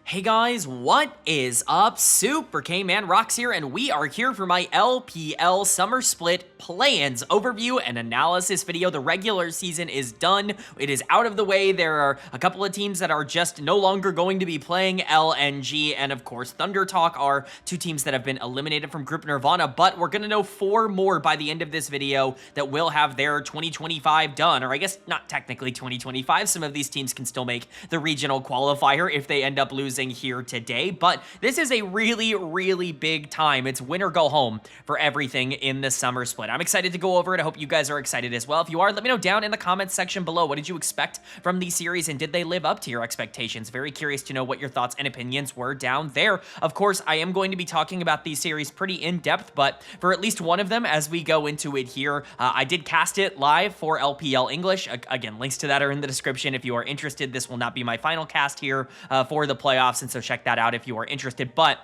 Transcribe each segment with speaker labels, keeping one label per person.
Speaker 1: Hey guys, what is up? Super K-Man Rocks here, and we are here for my LPL Summer Split play-ins overview and analysis video. The regular season is done. It is out of the way. There are a couple of teams that are just no longer going to be playing. LNG and, of course, Thunder Talk are two teams that have been eliminated from Group Nirvana, but we're going to know 4 more by the end of this video that will have their 2025 done, or I guess not technically 2025. Some of these teams can still make the regional qualifier if they end up losing here today, but this is a really big time. It's win or go home for everything in the summer split. I'm excited to go over it. I hope you guys are excited as well. If you are, let me know down in the comments section below. What did you expect from the series, and did they live up to your expectations? Very curious to know what your thoughts and opinions were down there. Of course, I am going to be talking about these series pretty in depth, but for at least one of them as we go into it here, I did cast it live for LPL English. Again, links to that are in the description if you are interested. This will not be my final cast here for the playoffs, and so check that out if you are interested. But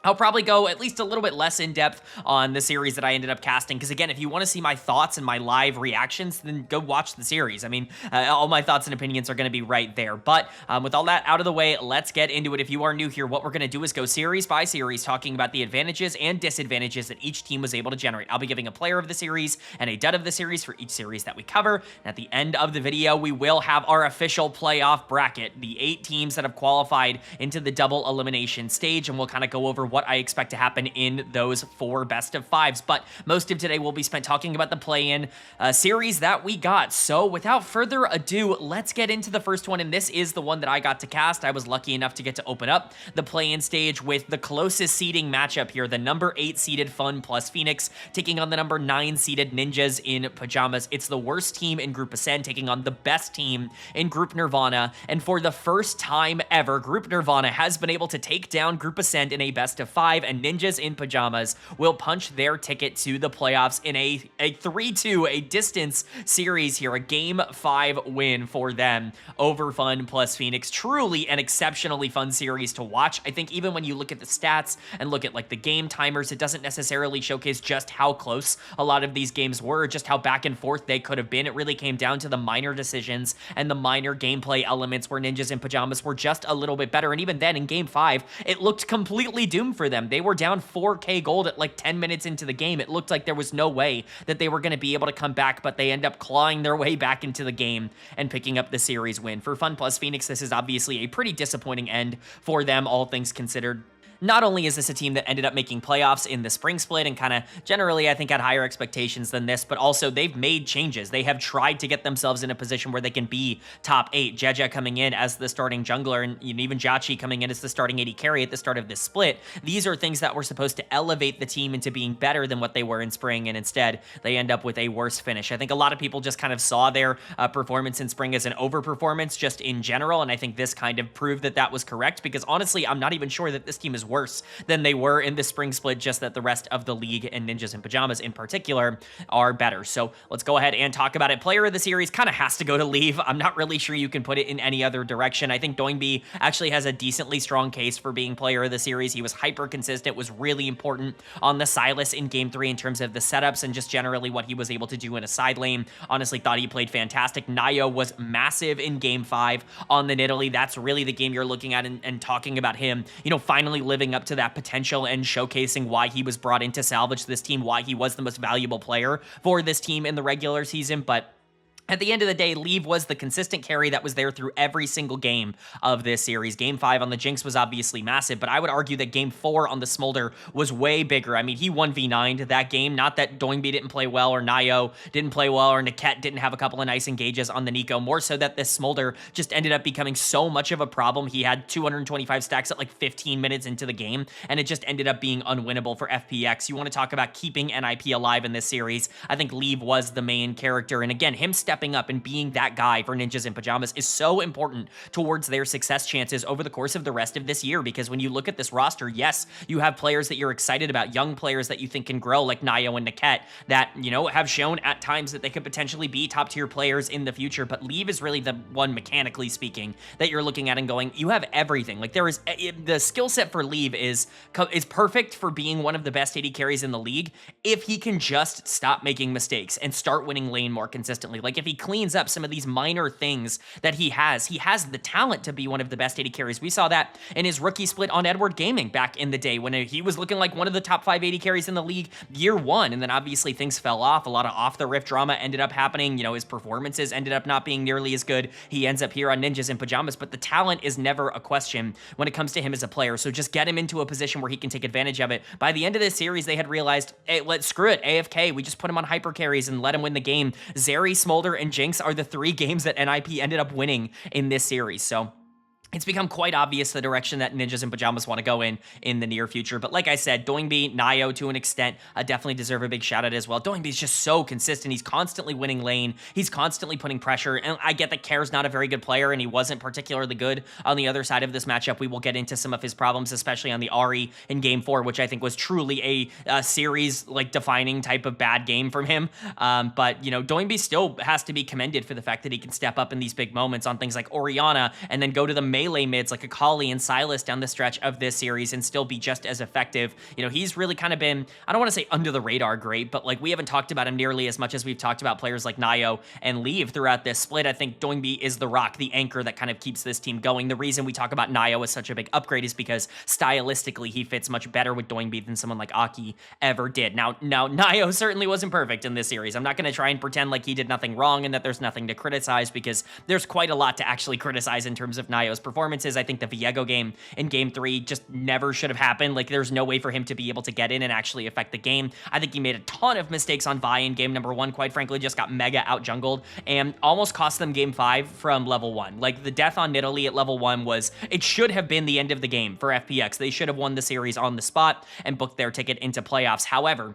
Speaker 1: I'll probably go at least a little bit less in depth on the series that I ended up casting, because again, if you want to see my thoughts and my live reactions, then go watch the series. I mean, all my thoughts and opinions are going to be right there. But with all that out of the way, let's get into it. If you are new here, what we're going to do is go series by series, talking about the advantages and disadvantages that each team was able to generate. I'll be giving a player of the series and a dud of the series for each series that we cover. And at the end of the video, we will have our official playoff bracket, the 8 teams that have qualified into the double elimination stage, and we'll kind of go over what I expect to happen in those 4 best of 5s. But most of today will be spent talking about the play-in series that we got. So without further ado, let's get into the first one, and this is the one that I got to cast. I was lucky enough to get to open up the play-in stage with the closest seeding matchup here, the number 8 seeded FunPlus Phoenix taking on the number 9 seeded Ninjas in Pyjamas. It's the worst team in Group Ascend taking on the best team in Group Nirvana, and for the first time ever, Group Nirvana has been able to take down Group Ascend in a best of 5, and Ninjas in Pyjamas will punch their ticket to the playoffs in a 3-2, a distance series here, a Game 5 win for them over FunPlus Phoenix. Truly an exceptionally fun series to watch. I think even when you look at the stats and look at like the game timers, it doesn't necessarily showcase just how close a lot of these games were, just how back and forth they could have been. It really came down to the minor decisions and the minor gameplay elements where Ninjas in Pyjamas were just a little bit better. And even then in Game 5, it looked completely doomed for them. They were down 4K gold at like 10 minutes into the game. It looked like there was no way that they were going to be able to come back, but they end up clawing their way back into the game and picking up the series win. For FunPlus Phoenix, this is obviously a pretty disappointing end for them, all things considered. Not only is this a team that ended up making playoffs in the spring split and kind of generally, I think, had higher expectations than this, but also they've made changes. They have tried to get themselves in a position where they can be top 8. Jeja coming in as the starting jungler, and even Jachi coming in as the starting AD carry at the start of this split. These are things that were supposed to elevate the team into being better than what they were in spring, and instead they end up with a worse finish. I think a lot of people just kind of saw their performance in spring as an overperformance just in general, and I think this kind of proved that that was correct, because honestly, I'm not even sure that this team is worse than they were in the spring split, just that the rest of the league and Ninjas in Pyjamas in particular are better. So let's go ahead and talk about it. Player of the series kind of has to go to Leave. I'm not really sure you can put it in any other direction. I think Doingby actually has a decently strong case for being player of the series. He was hyper consistent, was really important on the Silas in Game 3 in terms of the setups and just generally what he was able to do in a side lane. Honestly, thought he played fantastic. Nayo was massive in Game 5 on the Nidalee. That's really the game you're looking at and talking about him, you know, finally living up to that potential and showcasing why he was brought in to salvage this team, why he was the most valuable player for this team in the regular season. But at the end of the day, Leave was the consistent carry that was there through every single game of this series. Game 5 on the Jinx was obviously massive, but I would argue that Game 4 on the Smolder was way bigger. I mean, he 1v9'd that game. Not that Doingby didn't play well, or Nayo didn't play well, or Niket didn't have a couple of nice engages on the Nico. More so that this Smolder just ended up becoming so much of a problem. He had 225 stacks at like 15 minutes into the game, and it just ended up being unwinnable for FPX. You want to talk about keeping NIP alive in this series. I think Leave was the main character, and again, him stepping up and being that guy for Ninjas in Pyjamas is so important towards their success chances over the course of the rest of this year, because when you look at this roster, yes, you have players that you're excited about, young players that you think can grow like Nayo and Niket that, you know, have shown at times that they could potentially be top tier players in the future, but Leave is really the one, mechanically speaking, that you're looking at and going, you have everything. Like, there is, the skill set for Leave is perfect for being one of the best AD carries in the league if he can just stop making mistakes and start winning lane more consistently. Like, if he cleans up some of these minor things that he has the talent to be one of the best AD carries. We saw that in his rookie split on Edward Gaming back in the day when he was looking like one of the top 5 AD carries in the league year one, and then obviously things fell off. A lot of off-the-riff drama ended up happening. You know, his performances ended up not being nearly as good. He ends up here on Ninjas in Pajamas, but the talent is never a question when it comes to him as a player, so just get him into a position where he can take advantage of it. By the end of this series, they had realized, hey, let's screw it, AFK, we just put him on hyper carries and let him win the game. Zeri, Smolder, and Jinx are the 3 games that NIP ended up winning in this series, so it's become quite obvious the direction that Ninjas in Pajamas want to go in the near future. But like I said, Doingby, Nio to an extent, definitely deserve a big shout out as well. Doingby's just so consistent. He's constantly winning lane. He's constantly putting pressure. And I get that Kair's not a very good player and he wasn't particularly good on the other side of this matchup. We will get into some of his problems, especially on the Ahri in game 4, which I think was truly a series like defining type of bad game from him. But you know, Doingby still has to be commended for the fact that he can step up in these big moments on things like Orianna and then go to the melee mids like Akali and Sylas down the stretch of this series and still be just as effective. You know, he's really kind of been, I don't want to say under the radar great, but like we haven't talked about him nearly as much as we've talked about players like Nio and Leave throughout this split. I think Doingby is the rock, the anchor that kind of keeps this team going. The reason we talk about Nio as such a big upgrade is because stylistically he fits much better with Doingby than someone like Aki ever did. Now Nio certainly wasn't perfect in this series. I'm not going to try and pretend like he did nothing wrong and that there's nothing to criticize because there's quite a lot to actually criticize in terms of Nio's performances. I think the Viego game in game 3 just never should have happened. Like there's no way for him to be able to get in and actually affect the game. I think he made a ton of mistakes on Vi in game number 1, quite frankly, just got mega out jungled and almost cost them game 5 from level 1. Like the death on Nidalee at level 1 it should have been the end of the game for FPX. They should have won the series on the spot and booked their ticket into playoffs. However,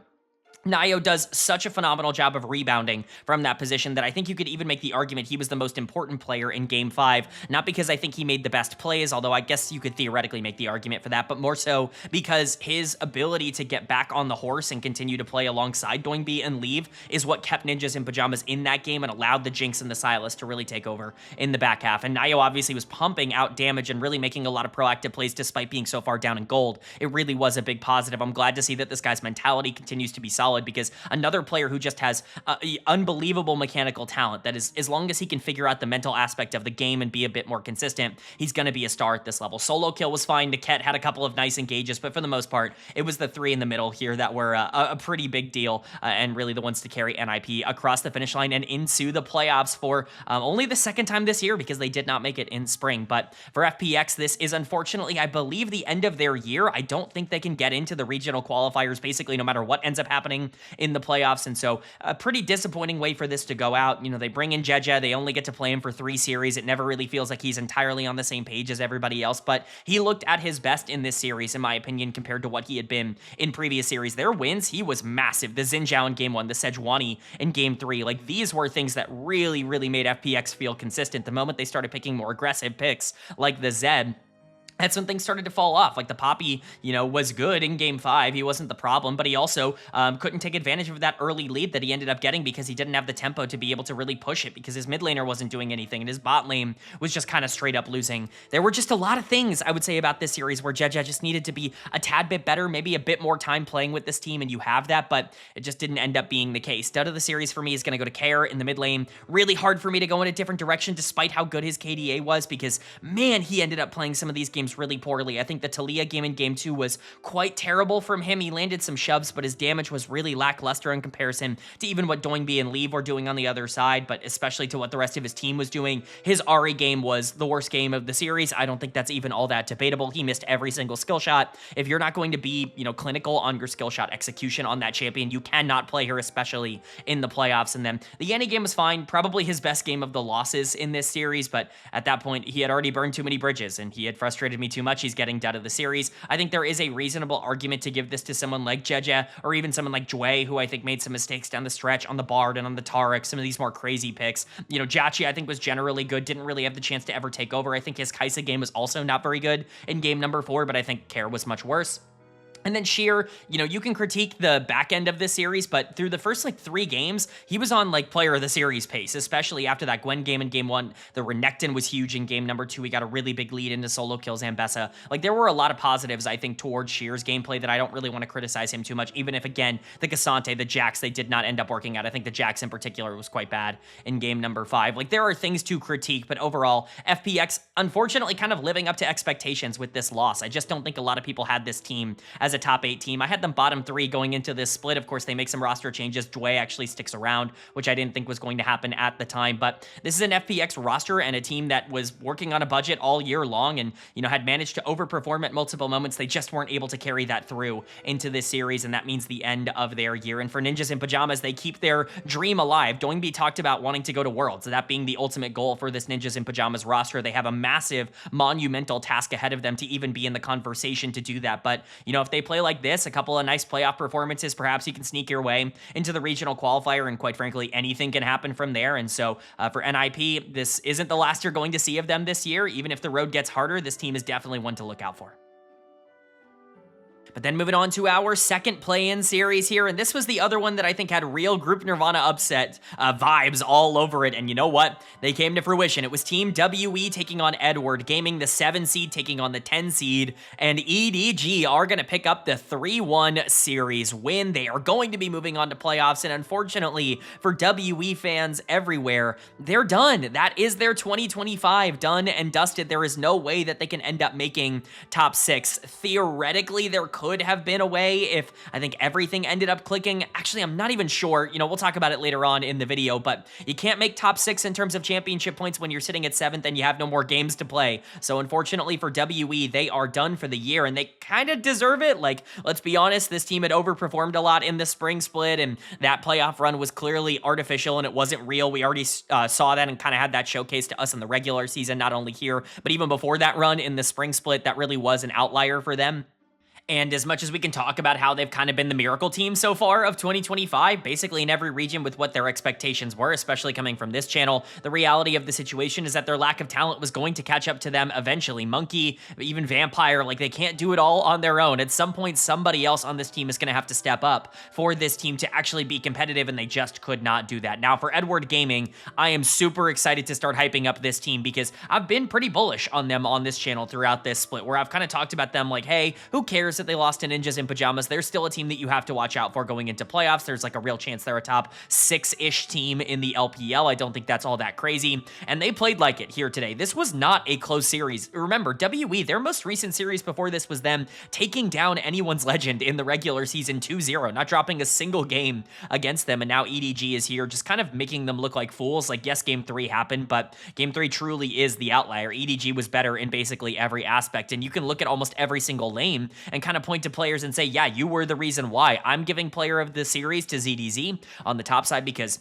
Speaker 1: Nio does such a phenomenal job of rebounding from that position that I think you could even make the argument he was the most important player in Game 5, not because I think he made the best plays, although I guess you could theoretically make the argument for that, but more so because his ability to get back on the horse and continue to play alongside Doingby and Leave is what kept Ninjas in Pajamas in that game and allowed the Jinx and the Sylas to really take over in the back half. And Nio obviously was pumping out damage and really making a lot of proactive plays despite being so far down in gold. It really was a big positive. I'm glad to see that this guy's mentality continues to be solid, because another player who just has unbelievable mechanical talent that is, as long as he can figure out the mental aspect of the game and be a bit more consistent, he's going to be a star at this level. Solo kill was fine. Niket had a couple of nice engages, but for the most part, it was the 3 in the middle here that were a pretty big deal and really the ones to carry NIP across the finish line and into the playoffs for only the second time this year, because they did not make it in spring. But for FPX, this is unfortunately, I believe, the end of their year. I don't think they can get into the regional qualifiers, basically, no matter what ends up happening in the playoffs, and so a pretty disappointing way for this to go out. You know, they bring in Jeje, they only get to play him for 3 series. It never really feels like he's entirely on the same page as everybody else, but he looked at his best in this series, in my opinion, compared to what he had been in previous series. Their wins, he was massive. The Xin Zhao in game 1, the Sejuani in game 3, like these were things that really made FPX feel consistent. The moment they started picking more aggressive picks like the Zed, that's when things started to fall off. Like the Poppy, you know, was good in game 5. He wasn't the problem, but he also couldn't take advantage of that early lead that he ended up getting because he didn't have the tempo to be able to really push it, because his mid laner wasn't doing anything and his bot lane was just kind of straight up losing. There were just a lot of things I would say about this series where Jeje just needed to be a tad bit better, maybe a bit more time playing with this team, and you have that, but it just didn't end up being the case. Stud of the series for me is going to go to Kair in the mid lane. Really hard for me to go in a different direction despite how good his KDA was, because man, he ended up playing some of these games really poorly. I think the Talia game in game 2 was quite terrible from him. He landed some shoves, but his damage was really lackluster in comparison to even what Doingby and Leave were doing on the other side, but especially to what the rest of his team was doing. His Ahri game was the worst game of the series. I don't think that's even all that debatable. He missed every single skill shot. If you're not going to be, you know, clinical on your skill shot execution on that champion, you cannot play her, especially in the playoffs. And then the Yanni game was fine, probably his best game of the losses in this series, but at that point, he had already burned too many bridges and he had frustrated me too much. He's getting out of the series. I think there is a reasonable argument to give this to someone like Jeje or even someone like Jue, who I think made some mistakes down the stretch on the Bard and on the Taric, some of these more crazy picks. You know, Jachi I think was generally good, didn't really have the chance to ever take over. I think his Kai'Sa game was also not very good in game number 4, but I think Kair was much worse. And then Sheer, you can critique the back end of this series, but through the first 3 games, he was on player of the series pace, especially after that Gwen game in game 1. The Renekton was huge in game number 2. He got a really big lead into solo kills Ambessa. There were a lot of positives, I think, towards Sheer's gameplay that I don't really want to criticize him too much, even if, again, the Cassante, the Jax, they did not end up working out. I think the Jax in particular was quite bad in game number 5. There are things to critique, but overall, FPX, unfortunately, kind of living up to expectations with this loss. I just don't think a lot of people had this team as a top 8 team. I had them bottom 3 going into this split. Of course, they make some roster changes. Dway actually sticks around, which I didn't think was going to happen at the time. But this is an FPX roster and a team that was working on a budget all year long and, had managed to overperform at multiple moments. They just weren't able to carry that through into this series, and that means the end of their year. And for Ninjas in Pyjamas, they keep their dream alive. Doingby talked about wanting to go to Worlds, that being the ultimate goal for this Ninjas in Pyjamas roster. They have a massive, monumental task ahead of them to even be in the conversation to do that. But, if they play like this, a couple of nice playoff performances, perhaps you can sneak your way into the regional qualifier, and quite frankly, anything can happen from there. And so for NIP, this isn't the last you're going to see of them this year. Even if the road gets harder, this team is definitely one to look out for. But then moving on to our second play-in series here, and this was the other one that I think had real Group Nirvana upset vibes all over it, and you know what? They came to fruition. It was Team WE taking on Edward Gaming, the 7 seed taking on the 10 seed, and EDG are going to pick up the 3-1 series win. They are going to be moving on to playoffs, and unfortunately for WE fans everywhere, they're done. That is their 2025 done and dusted. There is no way that they can end up making top 6. Theoretically, there could have been a way if I think everything ended up clicking. Actually, I'm not even sure. We'll talk about it later on in the video, but you can't make top 6 in terms of championship points when you're sitting at 7th and you have no more games to play. So unfortunately for WE, they are done for the year, and they kind of deserve it. Let's be honest, this team had overperformed a lot in the spring split, and that playoff run was clearly artificial and it wasn't real. We already saw that and kind of had that showcased to us in the regular season, not only here, but even before that run in the spring split, that really was an outlier for them. And as much as we can talk about how they've kind of been the miracle team so far of 2025, basically in every region with what their expectations were, especially coming from this channel, the reality of the situation is that their lack of talent was going to catch up to them eventually. Monkey, even Vampire, they can't do it all on their own. At some point, somebody else on this team is going to have to step up for this team to actually be competitive, and they just could not do that. Now, for Edward Gaming, I am super excited to start hyping up this team because I've been pretty bullish on them on this channel throughout this split, where I've kind of talked about them hey, who cares that they lost to Ninjas in Pyjamas? They're still a team that you have to watch out for going into playoffs. There's a real chance they're a top 6-ish team in the LPL. I don't think that's all that crazy. And they played like it here today. This was not a close series. Remember, WE, their most recent series before this was them taking down anyone's legend in the regular season 2-0, not dropping a single game against them. And now EDG is here just kind of making them look like fools. Yes, game 3 happened, but game 3 truly is the outlier. EDG was better in basically every aspect. And you can look at almost every single lane and kind of point to players and say, yeah, you were the reason why. I'm giving player of the series to ZDZ on the top side because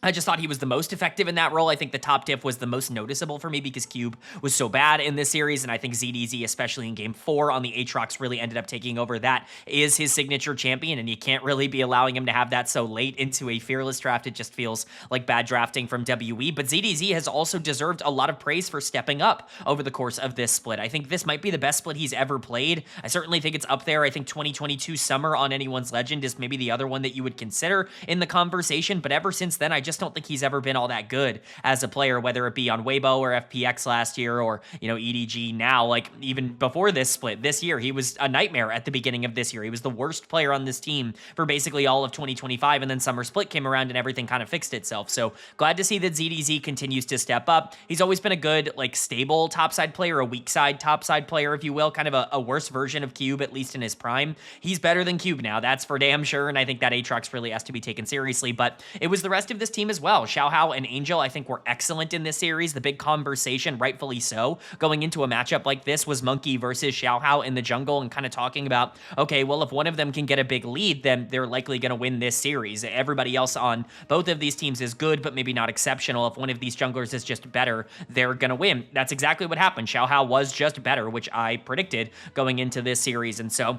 Speaker 1: I just thought he was the most effective in that role. I think the top diff was the most noticeable for me because Cube was so bad in this series, and I think ZDZ, especially in Game 4 on the Aatrox, really ended up taking over. That is his signature champion, and you can't really be allowing him to have that so late into a Fearless draft. It just feels like bad drafting from WE, but ZDZ has also deserved a lot of praise for stepping up over the course of this split. I think this might be the best split he's ever played. I certainly think it's up there. I think 2022 Summer on Anyone's Legend is maybe the other one that you would consider in the conversation, but ever since then, I just don't think he's ever been all that good as a player, whether it be on Weibo or FPX last year or, EDG now. Even before this split, this year, he was a nightmare at the beginning of this year. He was the worst player on this team for basically all of 2025, and then Summer Split came around and everything kind of fixed itself. So glad to see that ZDZ continues to step up. He's always been a good, stable topside player, a weak side topside player, if you will, kind of a worse version of Cube, at least in his prime. He's better than Cube now, that's for damn sure, and I think that Aatrox really has to be taken seriously, but it was the rest of this team as well. Xiaohao and Angel, I think, were excellent in this series. The big conversation, rightfully so, going into a matchup like this was Monkey versus Xiaohao in the jungle and kind of talking about, okay, well, if one of them can get a big lead, then they're likely going to win this series. Everybody else on both of these teams is good, but maybe not exceptional. If one of these junglers is just better, they're going to win. That's exactly what happened. Xiaohao was just better, which I predicted going into this series, and so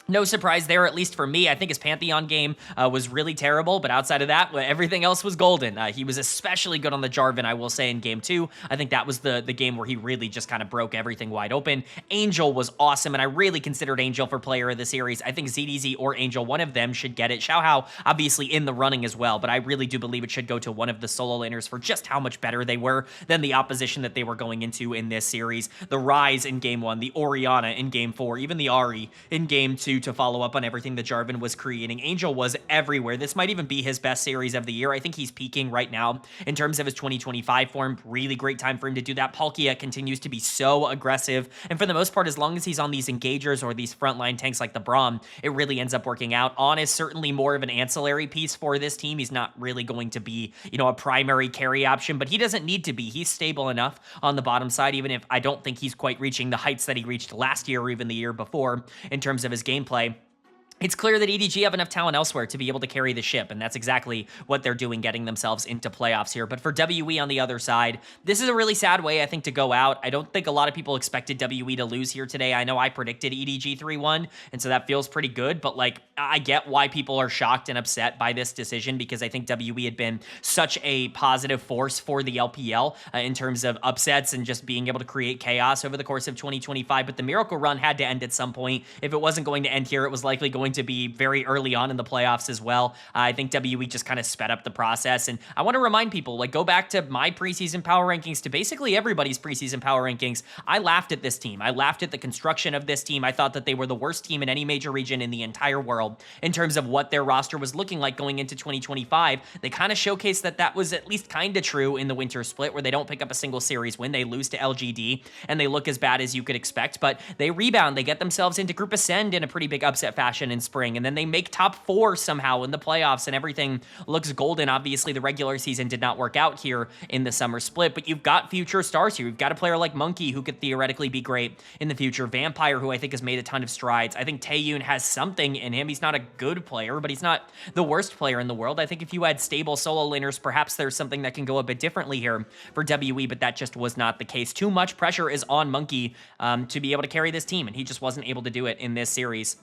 Speaker 1: No surprise there, at least for me. I think his Pantheon game was really terrible, but outside of that, everything else was golden. He was especially good on the Jarvan, I will say, in Game 2. I think that was the game where he really just kind of broke everything wide open. Angel was awesome, and I really considered Angel for player of the series. I think ZDZ or Angel, one of them should get it. Xiaohao, obviously, in the running as well, but I really do believe it should go to one of the solo laners for just how much better they were than the opposition that they were going into in this series. The Ryze in Game 1, the Orianna in Game 4, even the Ahri in Game 2 to follow up on everything that Jarvan was creating. Angel was everywhere. This might even be his best series of the year. I think he's peaking right now in terms of his 2025 form. Really great time for him to do that. Palkia continues to be so aggressive, and for the most part, as long as he's on these engagers or these frontline tanks like the Braum, it really ends up working out. On is certainly more of an ancillary piece for this team. He's not really going to be, a primary carry option, but he doesn't need to be. He's stable enough on the bottom side, even if I don't think he's quite reaching the heights that he reached last year or even the year before in terms of his gameplay. It's clear that EDG have enough talent elsewhere to be able to carry the ship, and that's exactly what they're doing, getting themselves into playoffs here. But for WE on the other side, this is a really sad way, I think, to go out. I don't think a lot of people expected WE to lose here today. I know I predicted EDG 3-1, and so that feels pretty good, but, I get why people are shocked and upset by this decision, because I think WE had been such a positive force for the LPL in terms of upsets and just being able to create chaos over the course of 2025, but the Miracle Run had to end at some point. If it wasn't going to end here, it was likely going to be very early on in the playoffs as well. I think WE just kind of sped up the process, and I want to remind people, go back to my preseason power rankings, to basically everybody's preseason power rankings. I laughed at this team. I laughed at the construction of this team. I thought that they were the worst team in any major region in the entire world in terms of what their roster was looking like going into 2025. They kind of showcased that was at least kind of true in the winter split, where they don't pick up a single series win. They lose to LGD, and they look as bad as you could expect, but they rebound. They get themselves into Group Ascend in a pretty big upset fashion in spring, and then they make top 4 somehow in the playoffs, and everything looks golden. Obviously, the regular season did not work out here in the summer split, but you've got future stars here. You've got a player like Monkey, who could theoretically be great in the future. Vampire, who I think has made a ton of strides. I think Taeyun has something in him. He's not a good player, but he's not the worst player in the world. I think if you had stable solo laners, perhaps there's something that can go a bit differently here for WE, but that just was not the case. Too much pressure is on Monkey to be able to carry this team, and he just wasn't able to do it in this series.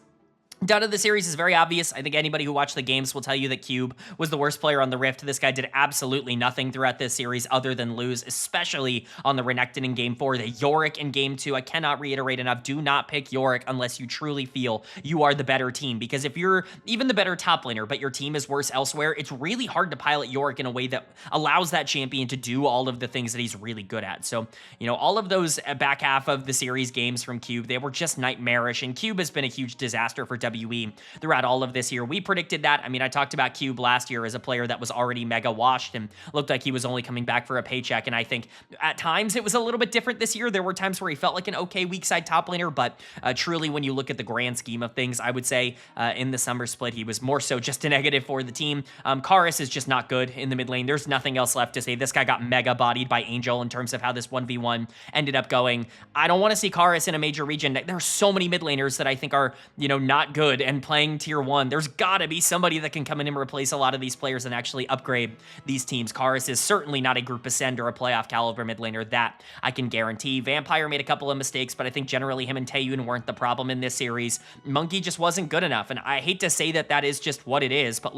Speaker 1: Done of the series is very obvious. I think anybody who watched the games will tell you that Cube was the worst player on the Rift. This guy did absolutely nothing throughout this series other than lose, especially on the Renekton in Game 4, the Yorick in Game 2. I cannot reiterate enough, do not pick Yorick unless you truly feel you are the better team, because if you're even the better top laner, but your team is worse elsewhere, it's really hard to pilot Yorick in a way that allows that champion to do all of the things that he's really good at. So, all of those back half of the series games from Cube, they were just nightmarish, and Cube has been a huge disaster for WE throughout all of this year. We predicted that. I mean, I talked about Cube last year as a player that was already mega washed and looked like he was only coming back for a paycheck, and I think at times it was a little bit different this year. There were times where he felt like an okay weak side top laner, but truly when you look at the grand scheme of things, I would say in the summer split, he was more so just a negative for the team. Karis is just not good in the mid lane. There's nothing else left to say. This guy got mega bodied by Angel in terms of how this 1v1 ended up going. I don't want to see Karis in a major region. There are so many mid laners that I think are, not good and playing tier 1. There's got to be somebody that can come in and replace a lot of these players and actually upgrade these teams. Karis is certainly not a group ascend or a playoff caliber mid laner, that I can guarantee. Vampire made a couple of mistakes, but I think generally him and Taeyun weren't the problem in this series. Monkey just wasn't good enough, and I hate to say that is just what it is, but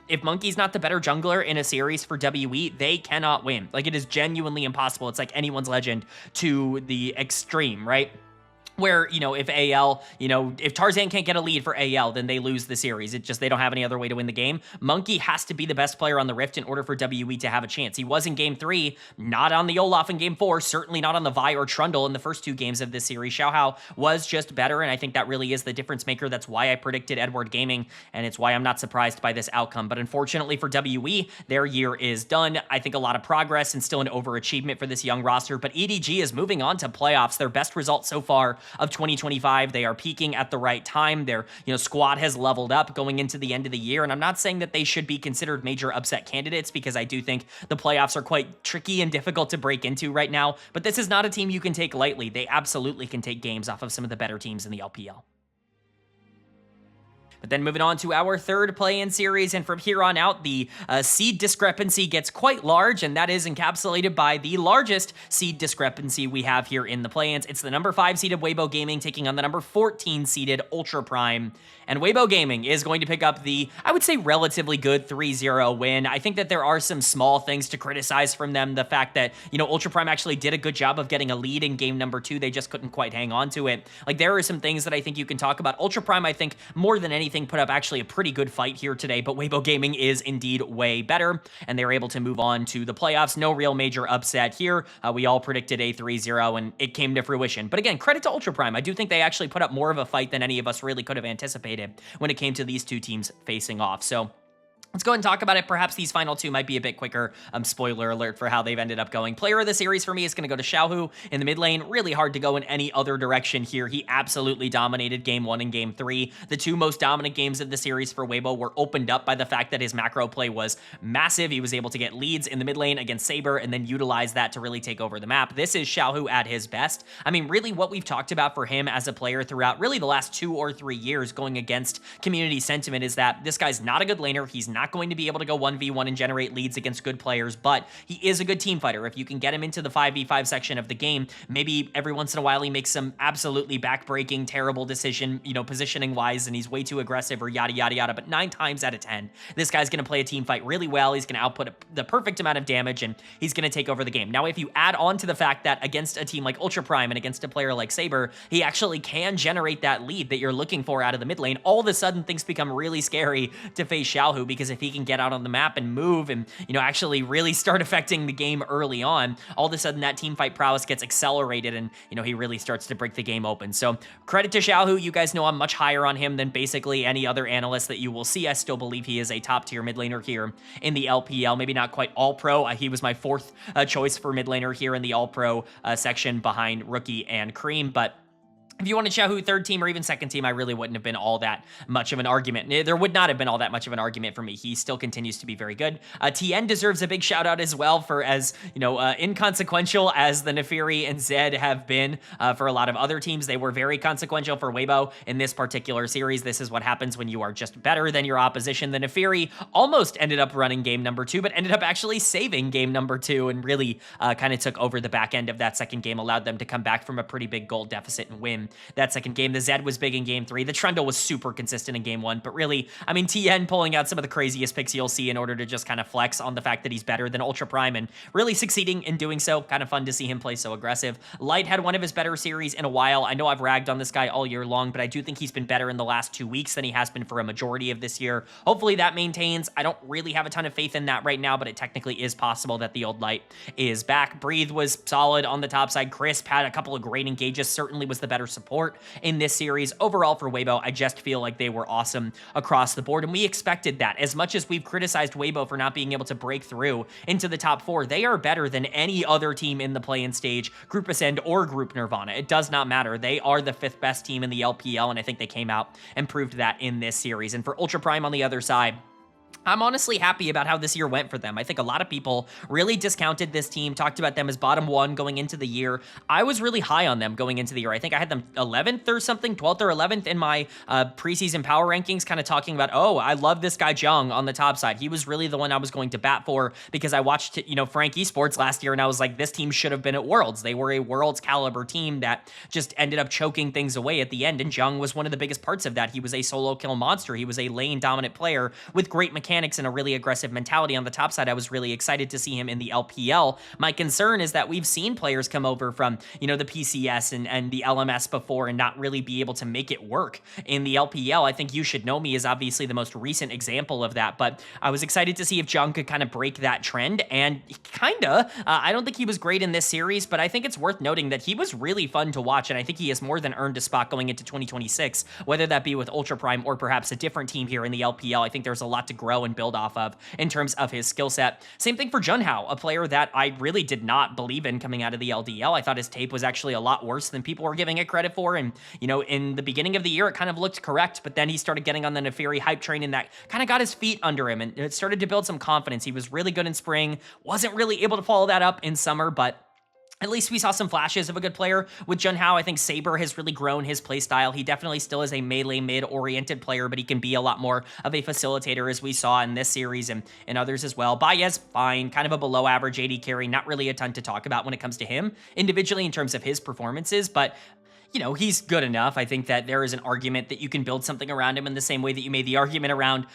Speaker 1: if Monkey's not the better jungler in a series for WE, they cannot win. It is genuinely impossible. It's like anyone's legend to the extreme, right? Where, if AL, if Tarzan can't get a lead for AL, then they lose the series. They don't have any other way to win the game. Monkey has to be the best player on the Rift in order for WE to have a chance. He was in Game 3, not on the Olaf in Game 4, certainly not on the Vi or Trundle in the first 2 games of this series. Xiaohao was just better, and I think that really is the difference maker. That's why I predicted LGD Gaming, and it's why I'm not surprised by this outcome. But unfortunately for WE, their year is done. I think a lot of progress and still an overachievement for this young roster, but EDG is moving on to playoffs. Their best result so far of 2025. They are peaking at the right time. Their squad has leveled up going into the end of the year, and I'm not saying that they should be considered major upset candidates, because I do think the playoffs are quite tricky and difficult to break into right now, but this is not a team you can take lightly. They absolutely can take games off of some of the better teams in the LPL. But then moving on to our third play-in series, and from here on out, the seed discrepancy gets quite large, and that is encapsulated by the largest seed discrepancy we have here in the play-ins. It's the number 5 seeded Weibo Gaming taking on the number 14 seeded Ultra Prime. And Weibo Gaming is going to pick up the, I would say, relatively good 3-0 win. I think that there are some small things to criticize from them. The fact that, Ultra Prime actually did a good job of getting a lead in game number 2. They just couldn't quite hang on to it. Like, there are some things that I think you can talk about. Ultra Prime, I think, more than anything, put up actually a pretty good fight here today, but Weibo Gaming is indeed way better, and they're able to move on to the playoffs. No real major upset here. We all predicted a 3-0, and it came to fruition. But again, credit to Ultra Prime. I do think they actually put up more of a fight than any of us really could have anticipated when it came to these two teams facing off. So let's go ahead and talk about it. Perhaps these final two might be a bit quicker. Spoiler alert for how they've ended up going. Player of the series for me is going to go to Xiaohu in the mid lane. Really hard to go in any other direction here. He absolutely dominated game 1 and game 3. The two most dominant games of the series for Weibo were opened up by the fact that his macro play was massive. He was able to get leads in the mid lane against Saber and then utilize that to really take over the map. This is Xiaohu at his best. I mean, really what we've talked about for him as a player throughout really the last 2 or 3 years going against community sentiment is that this guy's not a good laner. He's not going to be able to go 1v1 and generate leads against good players, but he is a good team fighter. If you can get him into the 5v5 section of the game, maybe every once in a while he makes some absolutely backbreaking, terrible decision, positioning wise, and he's way too aggressive or yada, yada, yada, but 9 times out of 10, this guy's going to play a team fight really well. He's going to output the perfect amount of damage, and he's going to take over the game. Now, if you add on to the fact that against a team like Ultra Prime and against a player like Saber, he actually can generate that lead that you're looking for out of the mid lane, all of a sudden things become really scary to face Xiaohu, because if he can get out on the map and move and, actually really start affecting the game early on, all of a sudden that team fight prowess gets accelerated and, he really starts to break the game open. So credit to Xiaohu. You guys know I'm much higher on him than basically any other analyst that you will see. I still believe he is a top tier mid laner here in the LPL. Maybe not quite all pro. He was my 4th choice for mid laner here in the all pro section behind Rookie and Cream, but if you wanted Xiaohu 3rd team or even 2nd team, I really wouldn't have been all that much of an argument. There would not have been all that much of an argument for me. He still continues to be very good. Tien deserves a big shout out as well for as, inconsequential as the Nefiri and Zed have been for a lot of other teams. They were very consequential for Weibo in this particular series. This is what happens when you are just better than your opposition. The Nefiri almost ended up running game number 2, but ended up actually saving game number 2 and really kind of took over the back end of that second game, allowed them to come back from a pretty big goal deficit and win that second game. The Zed was big in game 3. The Trundle was super consistent in game 1, but really, I mean, Tien pulling out some of the craziest picks you'll see in order to just kind of flex on the fact that he's better than Ultra Prime and really succeeding in doing so. Kind of fun to see him play so aggressive. Light had one of his better series in a while. I know I've ragged on this guy all year long, but I do think he's been better in the last 2 weeks than he has been for a majority of this year. Hopefully that maintains. I don't really have a ton of faith in that right now, but it technically is possible that the old Light is back. Breathe was solid on the top side. Crisp had a couple of great engages, certainly was the better support in this series. Overall for Weibo, I just feel like they were awesome across the board, and we expected that. As much as we've criticized Weibo for not being able to break through into the top 4, they are better than any other team in the play-in stage, Group Ascend or Group Nirvana. It does not matter. They are the 5th best team in the LPL, and I think they came out and proved that in this series. And for Ultra Prime on the other side, I'm honestly happy about how this year went for them. I think a lot of people really discounted this team, talked about them as bottom 1 going into the year. I was really high on them going into the year. I think I had them 11th or something, 12th or 11th in my preseason power rankings, kind of talking about, oh, I love this guy Jung on the top side. He was really the one I was going to bat for because I watched, Frank Esports last year, and I was like, this team should have been at Worlds. They were a Worlds caliber team that just ended up choking things away at the end, and Jung was one of the biggest parts of that. He was a solo kill monster. He was a lane dominant player with great mechanics and a really aggressive mentality on the top side. I was really excited to see him in the LPL. My concern is that we've seen players come over from, the PCS and the LMS before and not really be able to make it work in the LPL. I think You Should Know Me is obviously the most recent example of that, but I was excited to see if Jung could kind of break that trend, and I don't think he was great in this series, but I think it's worth noting that he was really fun to watch, and I think he has more than earned a spot going into 2026, whether that be with Ultra Prime or perhaps a different team here in the LPL. I think there's a lot to grow and build off of in terms of his skill set. Same thing for Junhao, a player that I really did not believe in coming out of the LDL. I thought his tape was actually a lot worse than people were giving it credit for, and, in the beginning of the year, it kind of looked correct, but then he started getting on the Nefiri hype train, and that kind of got his feet under him, and it started to build some confidence. He was really good in spring, wasn't really able to follow that up in summer, but At least we saw some flashes of a good player with Junhao. I think Saber has really grown his playstyle. He definitely still is a melee mid-oriented player, but he can be a lot more of a facilitator, as we saw in this series and others as well. Baez, fine, kind of a below-average AD carry. Not really a ton to talk about when it comes to him individually in terms of his performances, but you know, he's good enough. I think that there is an argument that you can build something around him in the same way that you made the argument around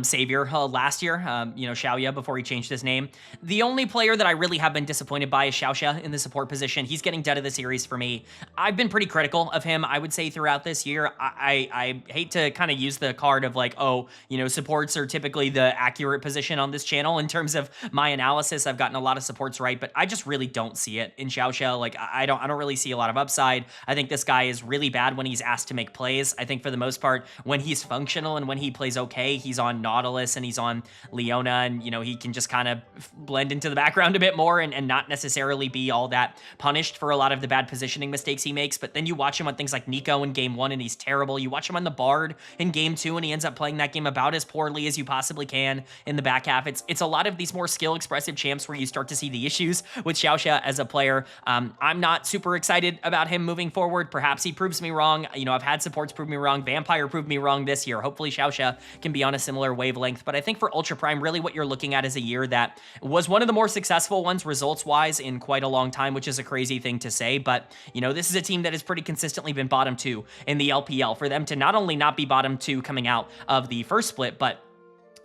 Speaker 1: Savior last year, you know, Xiaoya before he changed his name. The only player that I really have been disappointed by is Xiaoxia in the support position. He's getting dead of the series for me. I've been pretty critical of him, I would say, throughout this year. I hate to kind of use the card of like, oh, you know, supports are typically the accurate position on this channel in terms of my analysis. I've gotten a lot of supports right, but I just really don't see it in Xiaoxia. Like, I don't really see a lot of upside. I think this guy is really bad when he's asked to make plays. I think for the most part, when he's functional and when he plays okay, he's on Nautilus and he's on Leona, and, you know, he can just kind of blend into the background a bit more and not necessarily be all that punished for a lot of the bad positioning mistakes he makes. But then you watch him on things like Nico in game 1 and he's terrible. You watch him on the Bard in game 2 and he ends up playing that game about as poorly as you possibly can in the back half. It's a lot of these more skill expressive champs where you start to see the issues with Xiaoxia as a player. I'm not super excited about him moving forward. Perhaps he proves me wrong. You know, I've had supports prove me wrong. Vampire proved me wrong this year. Hopefully Xiaoxia can be on a similar wavelength. But I think for Ultra Prime, really what you're looking at is a year that was one of the more successful ones results-wise in quite a long time, which is a crazy thing to say. But, you know, this is a team that has pretty consistently been bottom 2 in the LPL. For them to not only not be bottom 2 coming out of the first split, but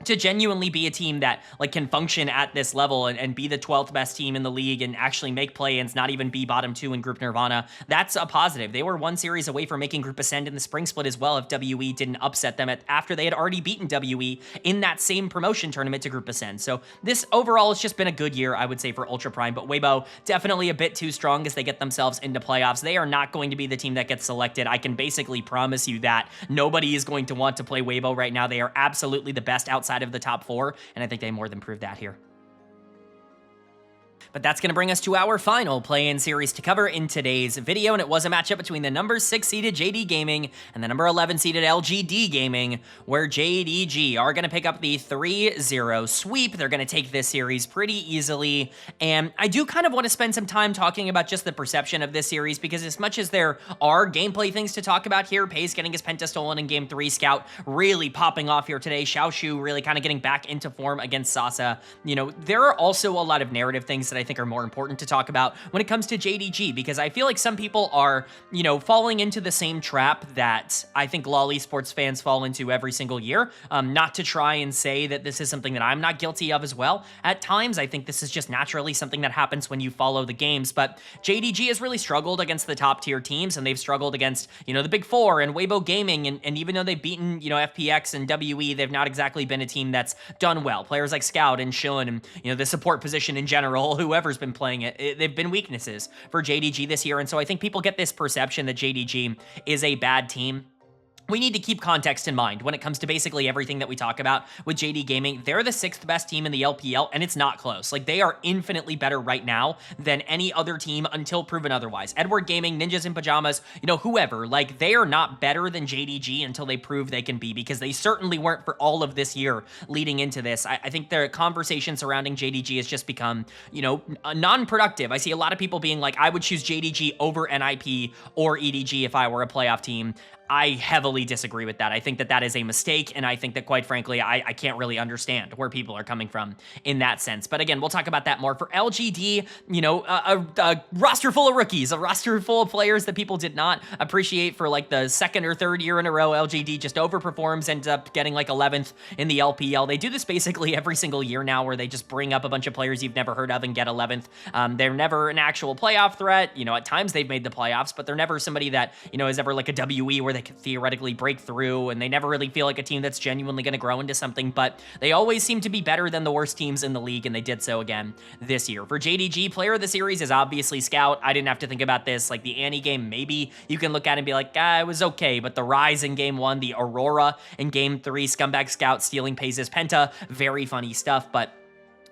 Speaker 1: to genuinely be a team that like can function at this level and be the 12th best team in the league and actually make play-ins, not even be bottom 2 in Group Nirvana, that's a positive. They were one series away from making Group Ascend in the spring split as well if WE didn't upset them after they had already beaten WE in that same promotion tournament to Group Ascend. So this overall has just been a good year, I would say, for Ultra Prime, but Weibo definitely a bit too strong as they get themselves into playoffs. They are not going to be the team that gets selected. I can basically promise you that. Nobody is going to want to play Weibo right now. They are absolutely the best outside of the top 4, and I think they more than proved that here. But that's going to bring us to our final play-in series to cover in today's video, and it was a matchup between the number 6-seeded JD Gaming and the number 11-seeded LGD Gaming, where JDG are going to pick up the 3-0 sweep. They're going to take this series pretty easily, and I do kind of want to spend some time talking about just the perception of this series, because as much as there are gameplay things to talk about here, Pace getting his Penta stolen in Game 3, Scout really popping off here today, Xiaoshu really kind of getting back into form against Sasa, you know, there are also a lot of narrative things that I think are more important to talk about when it comes to JDG, because I feel like some people are, you know, falling into the same trap that I think LoL esports fans fall into every single year. Not to try and say that this is something that I'm not guilty of as well. At times, I think this is just naturally something that happens when you follow the games, but JDG has really struggled against the top tier teams, and they've struggled against, you know, the Big Four and Weibo Gaming, and even though they've beaten, you know, FPX and WE, they've not exactly been a team that's done well. Players like Scout and Shun and, you know, the support position in general, whoever's been playing it, they've been weaknesses for JDG this year, and so I think people get this perception that JDG is a bad team. We need to keep context in mind when it comes to basically everything that we talk about with JD Gaming. They're the 6th best team in the LPL, and it's not close. Like, they are infinitely better right now than any other team until proven otherwise. Edward Gaming, Ninjas in Pyjamas, you know, whoever, like, they are not better than JDG until they prove they can be, because they certainly weren't for all of this year leading into this. I think the conversation surrounding JDG has just become, you know, non-productive. I see a lot of people being like, I would choose JDG over NIP or EDG if I were a playoff team. I heavily disagree with that. I think that that is a mistake, and I think that, quite frankly, I can't really understand where people are coming from in that sense. But again, we'll talk about that more. For LGD, you know, a roster full of rookies, a roster full of players that people did not appreciate for like the 2nd or 3rd year in a row. LGD just overperforms, ends up getting like 11th in the LPL. They do this basically every single year now, where they just bring up a bunch of players you've never heard of and get 11th. They're never an actual playoff threat. You know, at times they've made the playoffs, but they're never somebody that, you know, is ever like a WE where they could theoretically break through, and they never really feel like a team that's genuinely going to grow into something, but they always seem to be better than the worst teams in the league, and they did so again this year. For JDG, player of the series is obviously Scout. I didn't have to think about this. Like, the Annie game, maybe you can look at it and be like, it was okay, but the Rise in Game 1, the Aurora in Game 3, Scumbag Scout stealing Paze's Penta, very funny stuff, but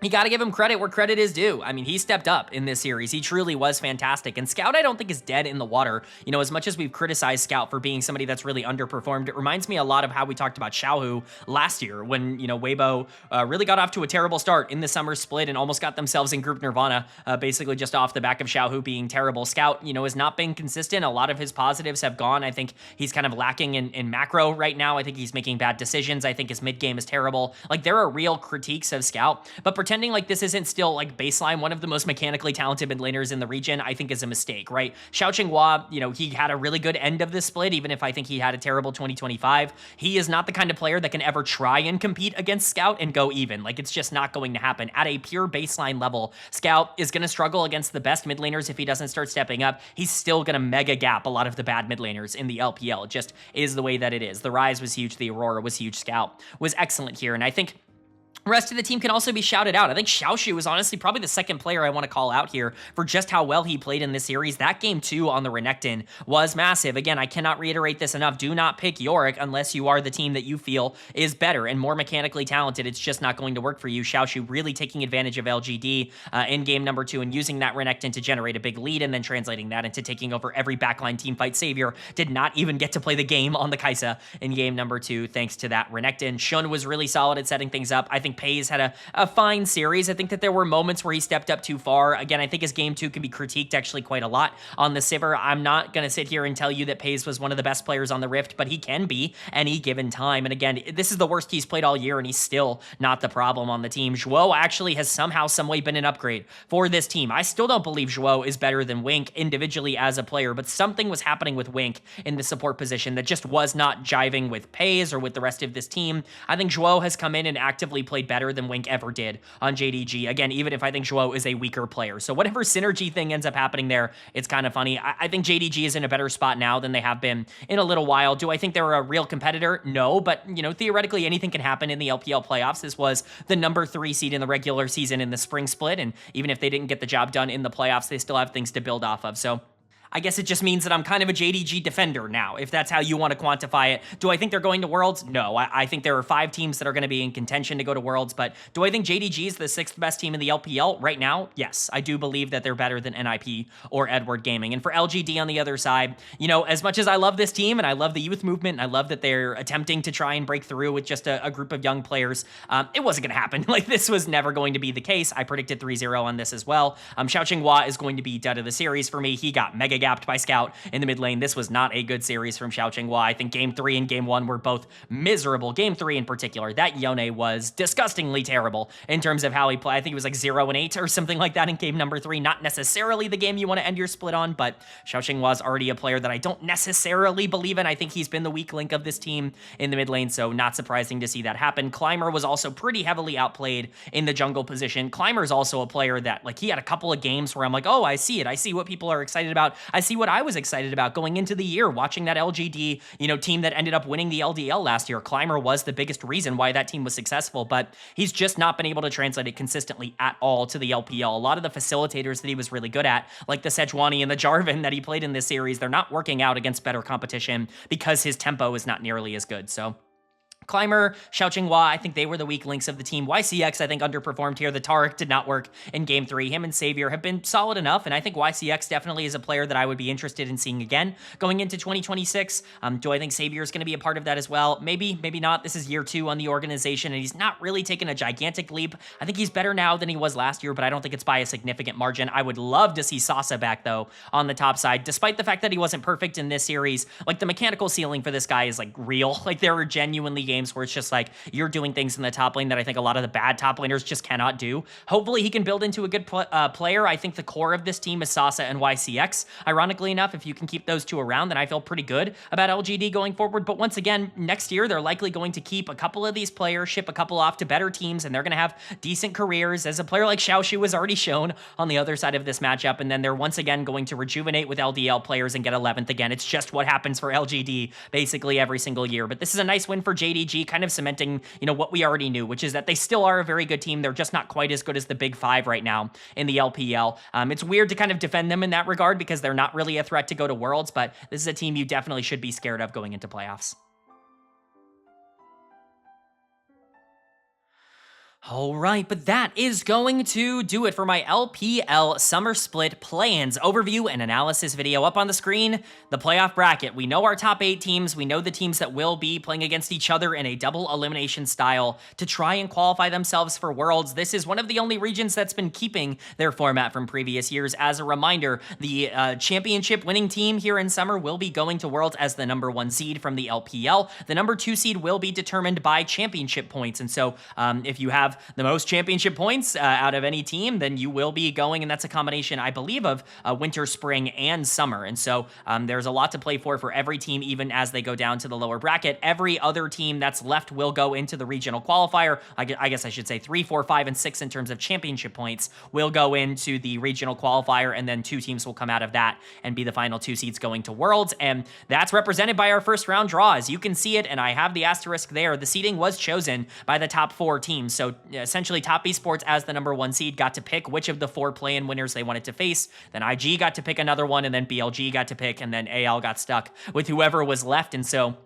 Speaker 1: you got to give him credit where credit is due. I mean, he stepped up in this series. He truly was fantastic. And Scout, I don't think, is dead in the water. You know, as much as we've criticized Scout for being somebody that's really underperformed, it reminds me a lot of how we talked about Xiaohu last year when, you know, Weibo really got off to a terrible start in the summer split and almost got themselves in group nirvana, basically just off the back of Xiaohu being terrible. Scout, you know, has not been consistent. A lot of his positives have gone. I think he's kind of lacking in macro right now. I think he's making bad decisions. I think his mid game is terrible. Like, there are real critiques of Scout, but pretending like this isn't still like baseline, one of the most mechanically talented mid laners in the region, I think is a mistake, right? Xiao Qinghua, you know, he had a really good end of this split, even if I think he had a terrible 2025. He is not the kind of player that can ever try and compete against Scout and go even. Like, it's just not going to happen. At a pure baseline level, Scout is going to struggle against the best mid laners if he doesn't start stepping up. He's still going to mega gap a lot of the bad mid laners in the LPL. It just is the way that it is. The Rise was huge. The Aurora was huge. Scout was excellent here. And I think the rest of the team can also be shouted out. I think Xiaoshu is honestly probably the second player I want to call out here for just how well he played in this series. That game 2 on the Renekton was massive. Again, I cannot reiterate this enough. Do not pick Yorick unless you are the team that you feel is better and more mechanically talented. It's just not going to work for you. Xiaoshu really taking advantage of LGD in game number 2 and using that Renekton to generate a big lead and then translating that into taking over every backline teamfight. Savior did not even get to play the game on the Kai'Sa in game number 2 thanks to that Renekton. Shun was really solid at setting things up. I think Pays had a fine series. I think that there were moments where he stepped up too far. Again, I think his game 2 can be critiqued actually quite a lot on the Sivir. I'm not going to sit here and tell you that Pays was one of the best players on the Rift, but he can be any given time. And again, this is the worst he's played all year, and he's still not the problem on the team. Zhuo actually has somehow, someway been an upgrade for this team. I still don't believe Zhuo is better than Wink individually as a player, but something was happening with Wink in the support position that just was not jiving with Pays or with the rest of this team. I think Zhuo has come in and actively played better than Wink ever did on JDG. Again, even if I think Zhuo is a weaker player. So whatever synergy thing ends up happening there, it's kind of funny. I think JDG is in a better spot now than they have been in a little while. Do I think they're a real competitor? No, but you know, theoretically anything can happen in the LPL playoffs. This was the number 3 seed in the regular season in the spring split, and even if they didn't get the job done in the playoffs, they still have things to build off of. So I guess it just means that I'm kind of a JDG defender now, if that's how you want to quantify it. Do I think they're going to Worlds? No. I think there are 5 teams that are going to be in contention to go to Worlds, but do I think JDG is the 6th best team in the LPL right now? Yes. I do believe that they're better than NIP or Edward Gaming. And for LGD on the other side, you know, as much as I love this team and I love the youth movement and I love that they're attempting to try and break through with just a group of young players, it wasn't going to happen. Like, this was never going to be the case. I predicted 3-0 on this as well. Xiao Qinghua is going to be dead of the series for me. He got mega gapped by Scout in the mid lane. This was not a good series from Xiao Qinghua. I think game 3 and game 1 were both miserable. Game 3 in particular, that Yone was disgustingly terrible in terms of how he played. I think it was like 0-8 or something like that in game number 3. Not necessarily the game you want to end your split on, but Xiao Qinghua is already a player that I don't necessarily believe in. I think he's been the weak link of this team in the mid lane, so not surprising to see that happen. Climber was also pretty heavily outplayed in the jungle position. Climber's also a player that, like, he had a couple of games where I'm like, oh, I see it. I see what people are excited about. I see what I was excited about going into the year, watching that LGD, you know, team that ended up winning the LDL last year. Climber was the biggest reason why that team was successful, but he's just not been able to translate it consistently at all to the LPL. A lot of the facilitators that he was really good at, like the Sejuani and the Jarvan that he played in this series, they're not working out against better competition because his tempo is not nearly as good. So Climber, Xiao Qinghua, I think they were the weak links of the team. YCX, I think, underperformed here. The Taric did not work in game 3. Him and Savior have been solid enough, and I think YCX definitely is a player that I would be interested in seeing again going into 2026. Do I think Savior is going to be a part of that as well? Maybe, maybe not. This is year 2 on the organization, and he's not really taken a gigantic leap. I think he's better now than he was last year, but I don't think it's by a significant margin. I would love to see Sasa back, though, on the top side. Despite the fact that he wasn't perfect in this series, like, the mechanical ceiling for this guy is, like, real. Like, there are genuinely games where it's just like you're doing things in the top lane that I think a lot of the bad top laners just cannot do. Hopefully he can build into a good player. I think the core of this team is Sasa and YCX. Ironically enough, if you can keep those two around, then I feel pretty good about LGD going forward. But once again, next year, they're likely going to keep a couple of these players, ship a couple off to better teams, and they're going to have decent careers, as a player like Xiaoshu has already shown on the other side of this matchup. And then they're once again going to rejuvenate with LDL players and get 11th again. It's just what happens for LGD basically every single year. But this is a nice win for JDG, kind of cementing, you know, what we already knew, which is that they still are a very good team. They're just not quite as good as the Big Five right now in the LPL. It's weird to kind of defend them in that regard because they're not really a threat to go to Worlds, but this is a team you definitely should be scared of going into playoffs. All right, but that is going to do it for my LPL Summer Split plans overview and analysis video. Up on the screen, the playoff bracket. We know our top 8 teams. We know the teams that will be playing against each other in a double elimination style to try and qualify themselves for Worlds. This is one of the only regions that's been keeping their format from previous years. As a reminder, the championship winning team here in Summer will be going to Worlds as the number 1 seed from the LPL. The number 2 seed will be determined by championship points. And so if you have the most championship points out of any team, then you will be going, and that's a combination, I believe, of winter, spring, and summer. And so there's a lot to play for every team, even as they go down to the lower bracket. Every other team that's left will go into the regional qualifier. I guess I should say 3, 4, 5, and 6 in terms of championship points will go into the regional qualifier, and then 2 teams will come out of that and be the final 2 seeds going to Worlds. And that's represented by our first round draws. You can see it, and I have the asterisk there. The seeding was chosen by the top 4 teams. So essentially, Top Esports, as the number 1 seed, got to pick which of the 4 play-in winners they wanted to face. Then IG got to pick another one, and then BLG got to pick, and then AL got stuck with whoever was left. And so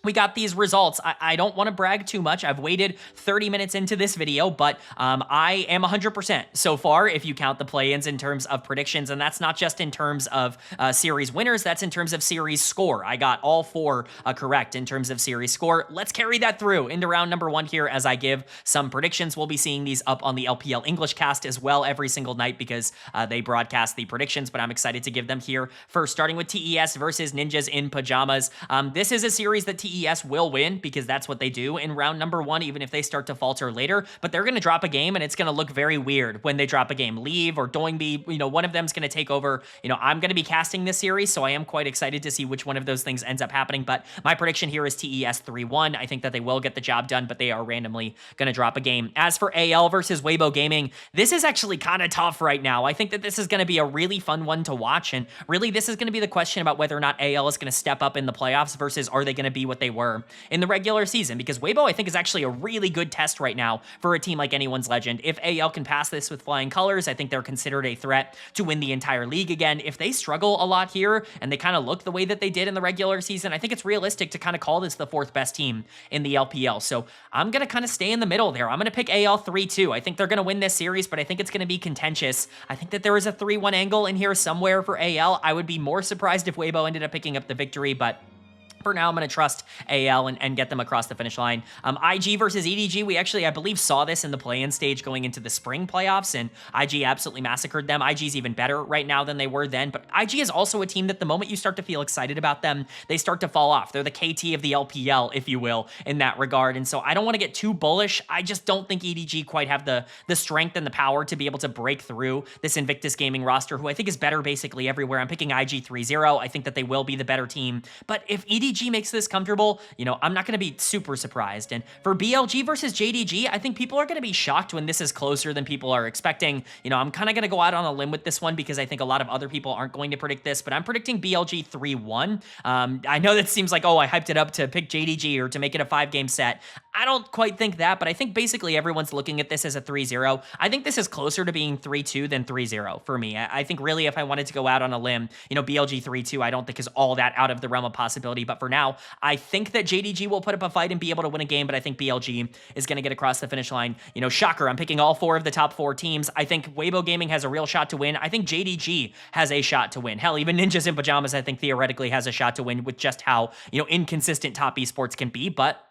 Speaker 1: we got these results. I don't want to brag too much. I've waited 30 minutes into this video, but I am 100% so far if you count the play-ins in terms of predictions, and that's not just in terms of series winners, that's in terms of series score. I got all 4 correct in terms of series score. Let's carry that through into round number 1 here as I give some predictions. We'll be seeing these up on the LPL English cast as well every single night because they broadcast the predictions, but I'm excited to give them here. First, starting with TES versus Ninjas in Pyjamas. This is a series that TES will win because that's what they do in round number 1, even if they start to falter later, but they're going to drop a game and it's going to look very weird when they drop a game. Leave or Doingby, one of them's going to take over. I'm going to be casting this series, so I am quite excited to see which one of those things ends up happening, but my prediction here is TES 3-1. I think that they will get the job done, but they are randomly going to drop a game. As for AL versus Weibo Gaming, this is actually kind of tough right now. I think that this is going to be a really fun one to watch, and really this is going to be the question about whether or not AL is going to step up in the playoffs versus are they going to be what they were in the regular season, because Weibo, I think, is actually a really good test right now for a team like Anyone's Legend. If AL can pass this with flying colors, I think they're considered a threat to win the entire league again. If they struggle a lot here and they kind of look the way that they did in the regular season, I think it's realistic to kind of call this the 4th best team in the LPL. So I'm going to kind of stay in the middle there. I'm going to pick AL 3-2. I think they're going to win this series, but I think it's going to be contentious. I think that there is a 3-1 angle in here somewhere for AL. I would be more surprised if Weibo ended up picking up the victory, but for now, I'm going to trust AL and get them across the finish line. IG versus EDG, we actually, I believe, saw this in the play-in stage going into the spring playoffs, and IG absolutely massacred them. IG's even better right now than they were then, but IG is also a team that the moment you start to feel excited about them, they start to fall off. They're the KT of the LPL, if you will, in that regard, and so I don't want to get too bullish. I just don't think EDG quite have the strength and the power to be able to break through this Invictus Gaming roster, who I think is better basically everywhere. I'm picking IG 3-0. I think that they will be the better team, but if EDG makes this comfortable, I'm not going to be super surprised. And for BLG versus JDG, I think people are going to be shocked when this is closer than people are expecting. I'm kind of going to go out on a limb with this one because I think a lot of other people aren't going to predict this, but I'm predicting BLG 3-1. I know that seems like, I hyped it up to pick JDG or to make it a 5-game set. I don't quite think that, but I think basically everyone's looking at this as a 3-0. I think this is closer to being 3-2 than 3-0 for me. I think really if I wanted to go out on a limb, BLG 3-2, I don't think is all that out of the realm of possibility, but for now, I think that JDG will put up a fight and be able to win a game, but I think BLG is going to get across the finish line. Shocker, I'm picking all 4 of the top 4 teams. I think Weibo Gaming has a real shot to win. I think JDG has a shot to win. Hell, even Ninjas in Pyjamas, I think theoretically has a shot to win with just how, inconsistent top esports can be, but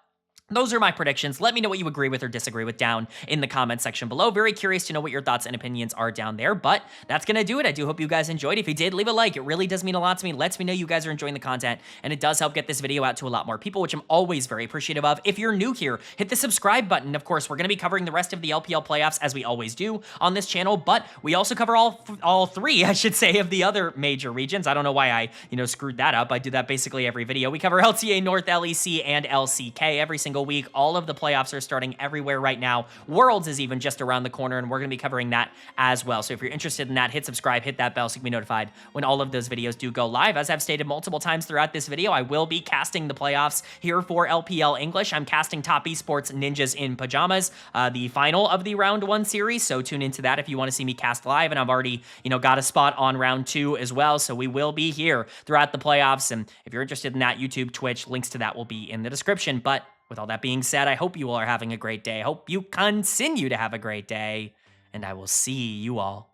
Speaker 1: those are my predictions. Let me know what you agree with or disagree with down in the comment section below. Very curious to know what your thoughts and opinions are down there, but that's going to do it. I do hope you guys enjoyed. If you did, leave a like. It really does mean a lot to me. It lets me know you guys are enjoying the content, and it does help get this video out to a lot more people, which I'm always very appreciative of. If you're new here, hit the subscribe button. Of course, we're going to be covering the rest of the LPL playoffs as we always do on this channel, but we also cover all 3, I should say, of the other major regions. I don't know why I, screwed that up. I do that basically every video. We cover LTA North, LEC, and LCK every single week. All of the playoffs are starting everywhere right now. Worlds is even just around the corner, and we're going to be covering that as well. So if you're interested in that, hit subscribe, hit that bell so you can be notified when all of those videos do go live. As I've stated multiple times throughout this video, I will be casting the playoffs here for LPL English. I'm casting Top Esports Ninjas in Pyjamas, the final of the round 1 series, so tune into that if you want to see me cast live, and I've already, got a spot on round 2 as well, so we will be here throughout the playoffs, and if you're interested in that, YouTube, Twitch, links to that will be in the description, but With all that being said, I hope you all are having a great day. I hope you continue to have a great day, and I will see you all